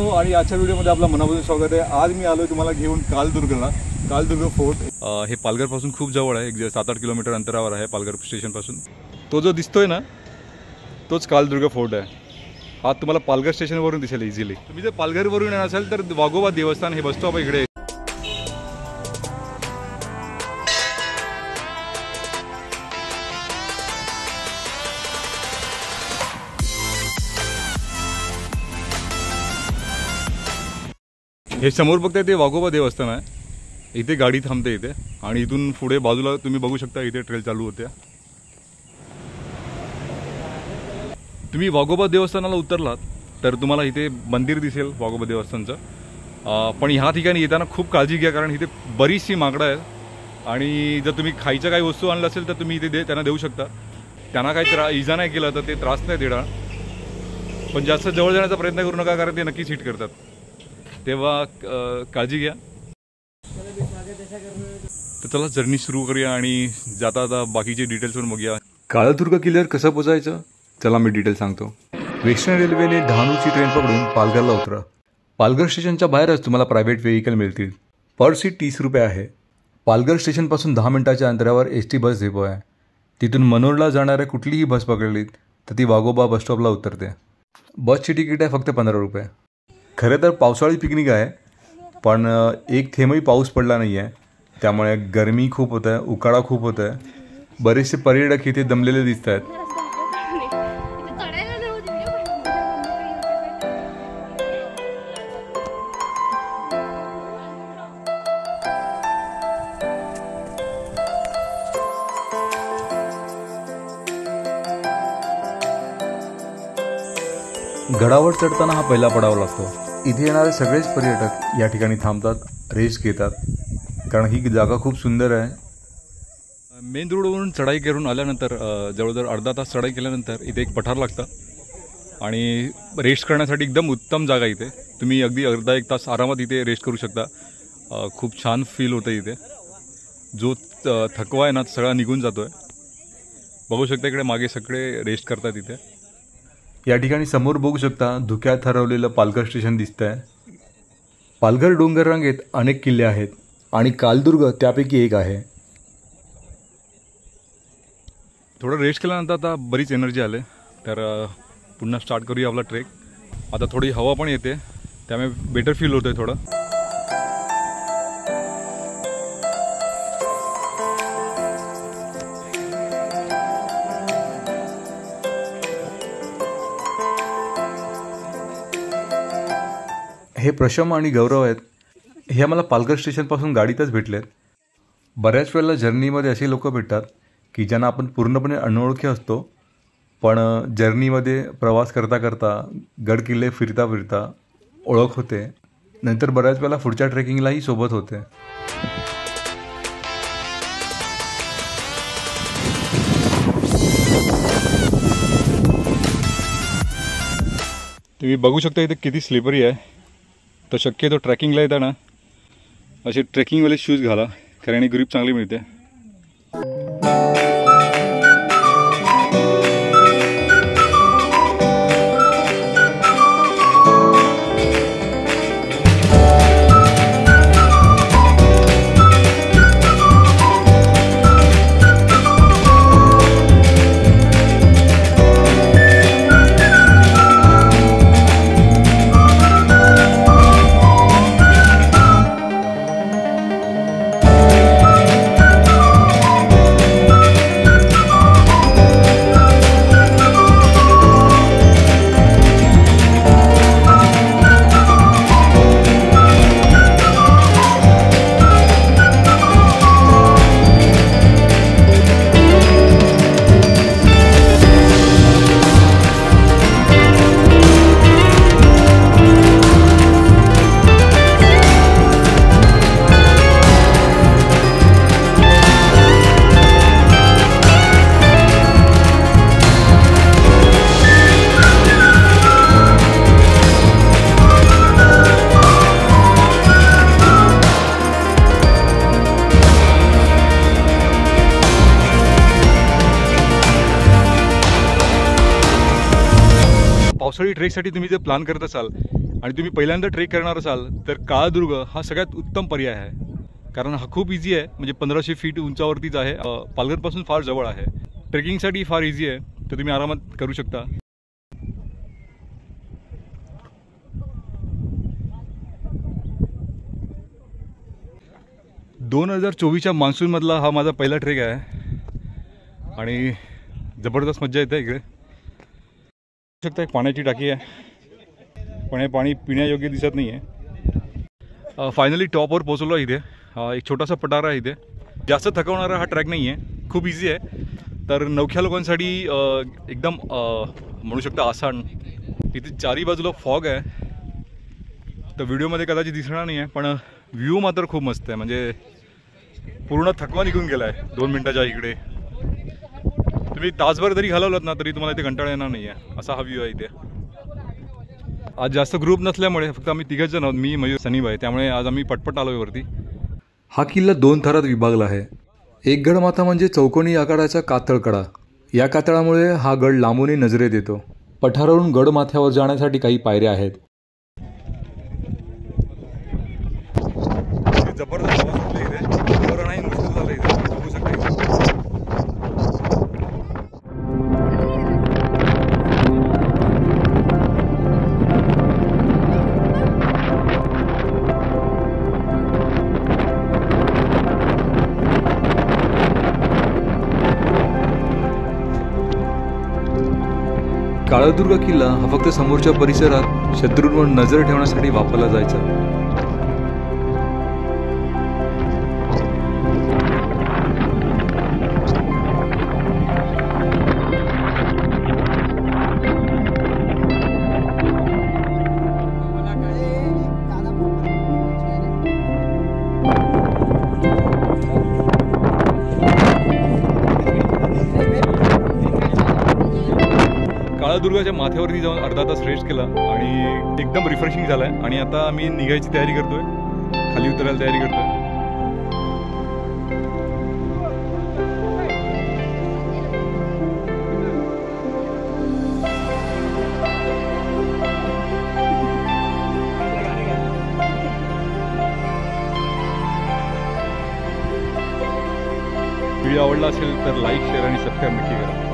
मित्रांनो आणि आजच्या व्हिडिओमध्ये आपलं मनापासून स्वागत आहे। आज मी आलोय तुम्हाला घेऊन कालदुर्गला। कालदुर्ग फोर्ट हे पालघरपासून खूप जवळ आहे, एक 7-8 किलोमीटर अंतरावर आहे पालघर स्टेशनपासून। तो जो दिसतोय ना तोच कालदुर्ग फोर्ट आहे। हा तुम्हाला पालघर स्टेशनवरून दिसेल इझिली। तुम्ही जर पालघरवरून येणार असाल तर वाघोबा देवस्थान हे बस स्टॉप इकडे। हे समोर बघताय ते वाघोबा देवस्थान आहे। इथे गाडी थांबते इथे आणि इथून पुढे बाजूला तुम्ही बघू शकता इथे ट्रेल चालू होते। तुम्ही वाघोबा देवस्थानाला उतरलात तर तुम्हाला इथे मंदिर दिसेल वाघोबा देवस्थानचं। पण ह्या ठिकाणी येताना खूप काळजी घ्या, कारण इथे बरीचशी माकडं आहेत आणि जर तुम्ही खायच्या काही वस्तू आणलं असेल तर तुम्ही इथे त्यांना देऊ शकता। त्यांना काही इजा नाही केला तर ते त्रास नाही देणार, पण जास्त जवळ जाण्याचा प्रयत्न करू नका, कारण ते नक्कीच हिट करतात। तेव्हा काळजी घ्या। तर चला जर्नी सुरू करूया आणि जाता जाता बाकीचे डिटेल्स पण बघूया। कालदुर्ग किल्ल्यावर कसं पोचायचं चला मी डिटेल सांगतो। वेस्टर्न रेल्वेने डहाणूची ट्रेन पकडून पालघरला उतरा। पालघर स्टेशनच्या बाहेरच तुम्हाला प्रायव्हेट व्हेकल मिळतील। पर सीट 30 रुपये आहे। पालघर स्टेशनपासून 10 मिनिटाच्या अंतरावर ST बस डेपो आहे। तिथून मनोरला जाणाऱ्या कुठलीही बस पकडलीत तर ती वाघोबा बस स्टॉपला उतरते। बसची तिकीट आहे फक्त 15 रुपये। खरं तर पावसाळी पिकनिक आहे, पण एक थेंबही पाऊस पडला नाही आहे, त्यामुळे गरमी खूप होत आहे, उकाडा खूप होत आहे। बरेचसे पर्यटक इथे दमलेले दिसत आहेत। गडावर चढताना हा पहिला पडाव लागतो। इथे येणारे सगळेच पर्यटक या ठिकाणी थांबतात, रेस्ट घेतात, कारण ही जागा खूप सुंदर आहे। मेन रोडवरून चढाई करून आल्यानंतर जवळजवळ अर्धा तास चढाई केल्यानंतर इथे एक पठार लागतं आणि रेस्ट करण्यासाठी एकदम उत्तम जागा इथे। तुम्ही अगदी अर्धा एक तास आरामात इथे रेस्ट करू शकता। खूप छान फील होतं इथे। जो थकवा आहे ना सगळा निघून जातो आहे। बघू शकता इकडे मागे सगळे रेस्ट करतात इथे। या ठिकाणी समोर बघू शकता धुक्यात हरवलेलं पालघर स्टेशन दिसतंय। पालघर डोंगर रांगेत अनेक किल्ले आहेत आणि कालदुर्ग त्यापैकी एक आहे। थोडं रेस्ट केल्यानंतर आता बरीच एनर्जी आले, तर पुन्हा स्टार्ट करूया आपला ट्रेक। आता थोडी हवा पण येते, त्यामुळे बेटर फील होतंय थोडं। हे प्रशम आणि गौरव आहेत। हे आम्हाला पालघर स्टेशनपासून गाडीतच भेटलेत। बऱ्याच वेळेला जर्नीमध्ये असे लोक भेटतात की ज्यांना आपण पूर्णपणे अनोळखी असतो, पण जर्नीमध्ये प्रवास करता करता गड किल्ले फिरता फिरता ओळख होते। नंतर बऱ्याच वेळेला पुढच्या ट्रेकिंगलाही सोबत होते। तुम्ही बघू शकता इथे किती स्लिपरी आहे। तर शक्यतो ट्रेकिंगला येताना असे ट्रेकिंगवाले शूज घाला, कारण ग्रिप चांगली मिळते। पावसाळी ट्रेकसाठी तुम्ही जर प्लॅन करत असाल आणि तुम्ही पहिल्यांदा ट्रेक करणार असाल तर काळादुर्ग हा सगळ्यात उत्तम पर्याय आहे, कारण हा खूप इझी आहे. म्हणजे 1500 फीट उंचावरतीच आहे, पालघरपासून फार जवळ आहे. ट्रेकिंगसाठी फार इझी आहे, तर तुम्ही आरामात करू शकता. दोन 2024च्या मान्सूनमधला हा माझा पहिला ट्रेक आहे आणि जबरदस्त मजा येते इकडे. बघू शकता एक पाण्याची टाकी आहे, पण हे पाणी पिण्यायोग्य दिसत नाही आहे. फायनली टॉपवर पोहोचलो आहे. इथे एक छोटासा पठार आहे. इथे जास्त थकवणारा हा ट्रॅक नाही आहे, खूप इझी आहे. तर नवख्या लोकांसाठी एकदम म्हणू शकता आसान. इथे चारी बाजूला फॉग आहे, तर व्हिडिओमध्ये कदाचित दिसणार नाही आहे, पण व्ह्यू मात्र खूप मस्त आहे. म्हणजे पूर्ण थकवा निघून गेला आहे 2 मिनिटाच्या इकडे. तुम्ही तासभर जरी घालवलात ना तरी तुम्हाला इथे कंटाळा येणार नाही आहे, असा हा व्ह्यू आहे इथे. आज जास्त ग्रुप नसल्यामुळे फक्त आम्ही 3 जण आहोत, मी मयूर सनीबाई, त्यामुळे आज आम्ही पटपट आलो वरती. हा किल्ला 2 थरात विभागला आहे. एक गडमाथा म्हणजे चौकोनी आकाराचा कातळकडा. या कातळामुळे हा गड लांबूनही नजरेत येतो. पठारावरून गडमाथ्यावर जाण्यासाठी काही पायऱ्या आहेत. जबरदस्त आवाज सुटला इथे, बरं नाही मुश्किल झालं इथे, बघू शकता. काळादुर्ग किल्ला हा फक्त समोरच्या परिसरात शत्रूंवर नजर ठेवण्यासाठी वापरला जायचा. काळादुर्गाच्या माथ्यावरती जाऊन अर्धा तास रेस्ट केला आणि एकदम रिफ्रेशिंग झालं आहे. आणि आता आम्ही निघायची तयारी करतोय, खाली उतरायला तयारी करतोय. व्हिडिओ आवडला असेल तर लाईक, शेअर आणि सबस्क्राईब नक्की करा.